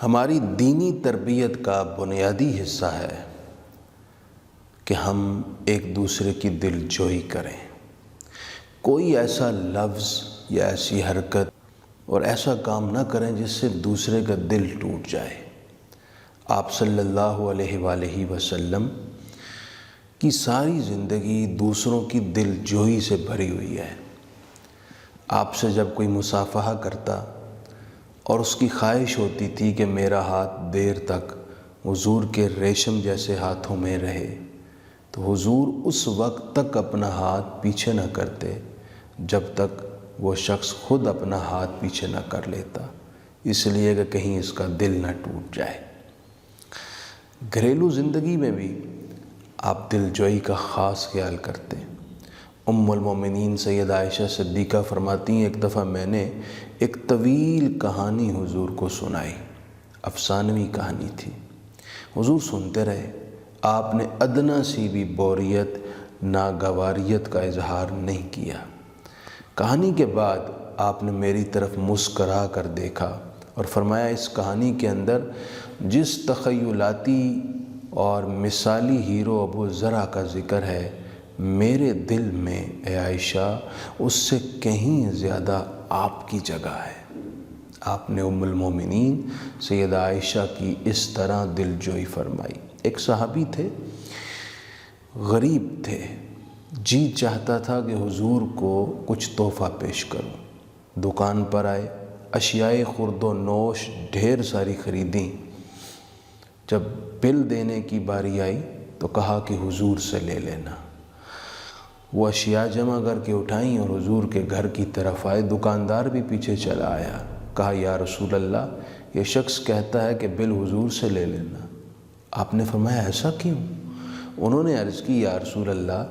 ہماری دینی تربیت کا بنیادی حصہ ہے کہ ہم ایک دوسرے کی دل جوئی کریں۔ کوئی ایسا لفظ یا ایسی حرکت اور ایسا کام نہ کریں جس سے دوسرے کا دل ٹوٹ جائے۔ آپ صلی اللہ علیہ وآلہ وسلم کی ساری زندگی دوسروں کی دل جوئی سے بھری ہوئی ہے۔ آپ سے جب کوئی مصافحہ کرتا اور اس کی خواہش ہوتی تھی کہ میرا ہاتھ دیر تک حضور کے ریشم جیسے ہاتھوں میں رہے، تو حضور اس وقت تک اپنا ہاتھ پیچھے نہ کرتے جب تک وہ شخص خود اپنا ہاتھ پیچھے نہ کر لیتا، اس لیے کہ کہیں اس کا دل نہ ٹوٹ جائے۔ گھریلو زندگی میں بھی آپ دل جوئی کا خاص خیال کرتے ہیں۔ ام المومنین سیدہ عائشہ صدیقہ فرماتی ہیں، ایک دفعہ میں نے ایک طویل کہانی حضور کو سنائی، افسانوی کہانی تھی۔ حضور سنتے رہے، آپ نے ادنا سی بھی بوریت ناگواریت کا اظہار نہیں کیا۔ کہانی کے بعد آپ نے میری طرف مسکرا کر دیکھا اور فرمایا، اس کہانی کے اندر جس تخیلاتی اور مثالی ہیرو ابو ذرا کا ذکر ہے، میرے دل میں اے عائشہ اس سے کہیں زیادہ آپ کی جگہ ہے۔ آپ نے ام المومنین سیدہ عائشہ کی اس طرح دل جوئی فرمائی۔ ایک صحابی تھے، غریب تھے، جی چاہتا تھا کہ حضور کو کچھ تحفہ پیش کروں۔ دکان پر آئے، اشیاء خرد و نوش ڈھیر ساری خریدیں۔ جب بل دینے کی باری آئی تو کہا کہ حضور سے لے لینا۔ وہ اشیاء جمع کر کے اٹھائیں اور حضور کے گھر کی طرف آئے۔ دکاندار بھی پیچھے چلا آیا، کہا یا رسول اللہ، یہ شخص کہتا ہے کہ بل حضور سے لے لینا۔ آپ نے فرمایا ایسا کیوں؟ انہوں نے عرض کی، یا رسول اللہ،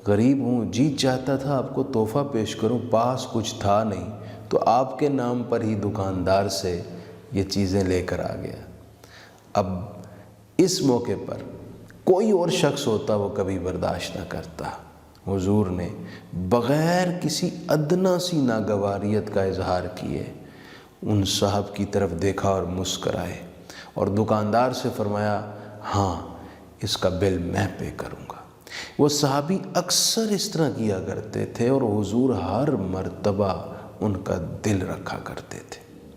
غریب ہوں، جی چاہتا تھا آپ کو تحفہ پیش کروں، پاس کچھ تھا نہیں، تو آپ کے نام پر ہی دکاندار سے یہ چیزیں لے کر آ گیا۔ اب اس موقع پر کوئی اور شخص ہوتا وہ کبھی برداشت نہ کرتا۔ حضور نے بغیر کسی ادنا سی ناگواریت کا اظہار کیے ان صاحب کی طرف دیکھا اور مسکرائے اور دکاندار سے فرمایا، ہاں اس کا بل میں پے کروں گا۔ وہ صحابی اکثر اس طرح کیا کرتے تھے اور حضور ہر مرتبہ ان کا دل رکھا کرتے تھے۔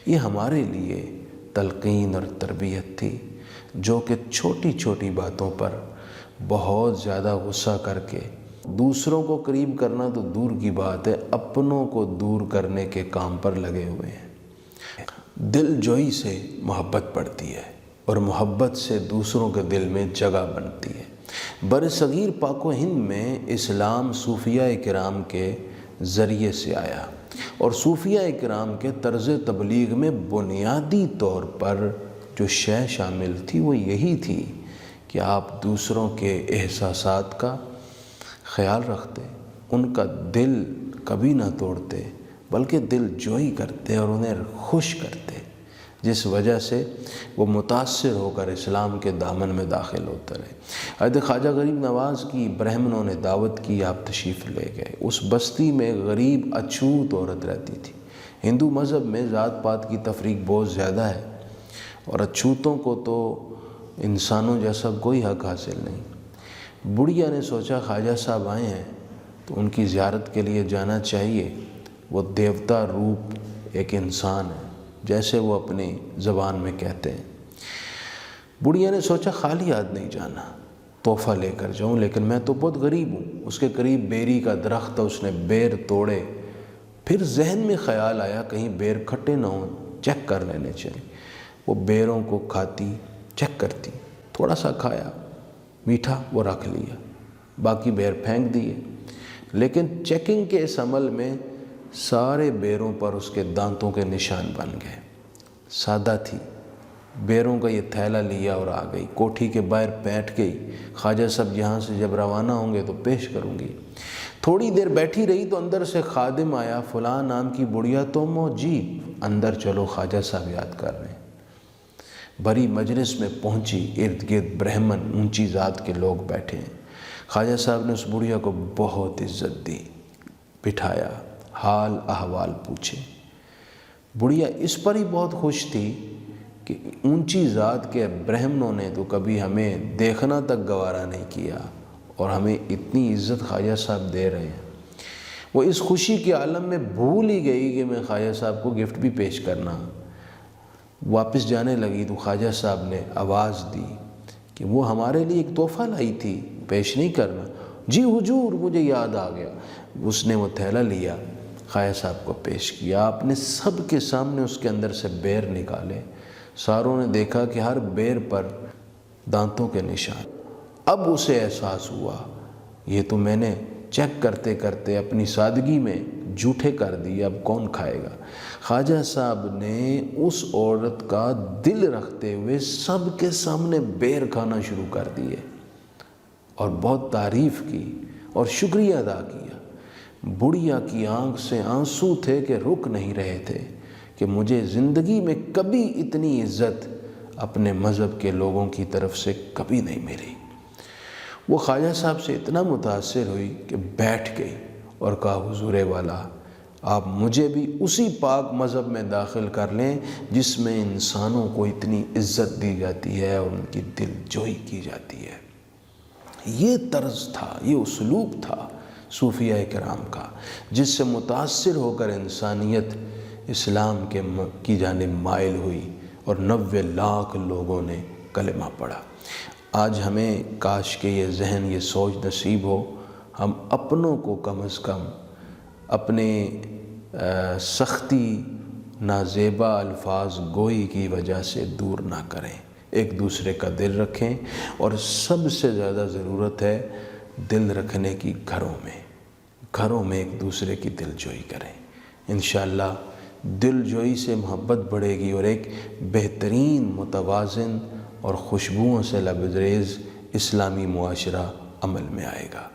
یہ ہمارے لیے تلقین اور تربیت تھی، جو کہ چھوٹی چھوٹی باتوں پر بہت زیادہ غصہ کر کے دوسروں کو قریب کرنا تو دور کی بات ہے، اپنوں کو دور کرنے کے کام پر لگے ہوئے ہیں۔ دل جوئی سے محبت بڑھتی ہے اور محبت سے دوسروں کے دل میں جگہ بنتی ہے۔ برصغیر پاک و ہند میں اسلام صوفیہ کرام کے ذریعے سے آیا اور صوفیہ کرام کے طرز تبلیغ میں بنیادی طور پر جو شے شامل تھی وہ یہی تھی کہ آپ دوسروں کے احساسات کا خیال رکھتے، ان کا دل کبھی نہ توڑتے بلکہ دل جوئی کرتے اور انہیں خوش کرتے، جس وجہ سے وہ متاثر ہو کر اسلام کے دامن میں داخل ہوتے رہے۔ حضرت خواجہ غریب نواز کی برہمنوں نے دعوت کی، آپ تشریف لے گئے۔ اس بستی میں غریب اچھوت عورت رہتی تھی۔ ہندو مذہب میں ذات پات کی تفریق بہت زیادہ ہے اور اچھوتوں کو تو انسانوں جیسا کوئی حق حاصل نہیں۔ بڑھیا نے سوچا خواجہ صاحب آئے ہیں تو ان کی زیارت کے لیے جانا چاہیے، وہ دیوتا روپ ایک انسان ہے جیسے وہ اپنی زبان میں کہتے ہیں۔ بڑھیا نے سوچا خالی ہاتھ نہیں جانا، تحفہ لے کر جاؤں، لیکن میں تو بہت غریب ہوں۔ اس کے قریب بیری کا درخت تھا، اس نے بیر توڑے۔ پھر ذہن میں خیال آیا کہیں بیر کھٹے نہ ہوں، چیک کر لینے چاہیے۔ وہ بیروں کو کھاتی، چیک کرتی، تھوڑا سا کھایا، میٹھا وہ رکھ لیا، باقی بیر پھینک دیے۔ لیکن چیکنگ کے اس عمل میں سارے بیروں پر اس کے دانتوں کے نشان بن گئے۔ سادہ تھی، بیروں کا یہ تھیلا لیا اور آ گئی، کوٹھی کے باہر بیٹھ گئی۔ خواجہ صاحب یہاں سے جب روانہ ہوں گے تو پیش کروں گی۔ تھوڑی دیر بیٹھی رہی تو اندر سے خادم آیا، فلاں نام کی بڑھیا تم ہو جی، اندر چلو خواجہ صاحب یاد کر رہے ہیں۔ بڑی مجلس میں پہنچی، ارد گرد برہمن اونچی ذات کے لوگ بیٹھے ہیں۔ خواجہ صاحب نے اس بڑھیا کو بہت عزت دی، بٹھایا، حال احوال پوچھے۔ بڑھیا اس پر ہی بہت خوش تھی کہ اونچی ذات کے برہمنوں نے تو کبھی ہمیں دیکھنا تک گوارا نہیں کیا، اور ہمیں اتنی عزت خواجہ صاحب دے رہے ہیں۔ وہ اس خوشی کے عالم میں بھول ہی گئی کہ میں خواجہ صاحب کو گفٹ بھی پیش کرنا۔ واپس جانے لگی تو خواجہ صاحب نے آواز دی کہ وہ ہمارے لیے ایک تحفہ لائی تھی، پیش نہیں کرنا؟ جی حضور، مجھے یاد آ گیا۔ اس نے وہ تھیلا لیا، خواجہ صاحب کو پیش کیا۔ آپ نے سب کے سامنے اس کے اندر سے بیر نکالے۔ ساروں نے دیکھا کہ ہر بیر پر دانتوں کے نشان۔ اب اسے احساس ہوا، یہ تو میں نے چیک کرتے کرتے اپنی سادگی میں جھوٹے کر دیے، اب کون کھائے گا۔ خواجہ صاحب نے اس عورت کا دل رکھتے ہوئے سب کے سامنے بیر کھانا شروع کر دیے، اور بہت تعریف کی اور شکریہ ادا کیا۔ بڑھیا کی آنکھ سے آنسو تھے کہ رک نہیں رہے تھے کہ مجھے زندگی میں کبھی اتنی عزت اپنے مذہب کے لوگوں کی طرف سے کبھی نہیں ملی۔ وہ خواجہ صاحب سے اتنا متاثر ہوئی کہ بیٹھ گئی اور کہا، حضور والا، آپ مجھے بھی اسی پاک مذہب میں داخل کر لیں جس میں انسانوں کو اتنی عزت دی جاتی ہے اور ان کی دل جوئی کی جاتی ہے۔ یہ طرز تھا، یہ اسلوب تھا صوفیہ کرام کا، جس سے متاثر ہو کر انسانیت اسلام کی جانب مائل ہوئی اور 90 لاکھ لوگوں نے کلمہ پڑھا۔ آج ہمیں کاش کہ یہ ذہن، یہ سوچ نصیب ہو، ہم اپنوں کو کم از کم اپنے سختی نازیبا الفاظ گوئی کی وجہ سے دور نہ کریں، ایک دوسرے کا دل رکھیں، اور سب سے زیادہ ضرورت ہے دل رکھنے کی گھروں میں ایک دوسرے کی دل جوئی کریں۔ انشاءاللہ دل جوئی سے محبت بڑھے گی اور ایک بہترین، متوازن اور خوشبوؤں سے لبریز اسلامی معاشرہ عمل میں آئے گا۔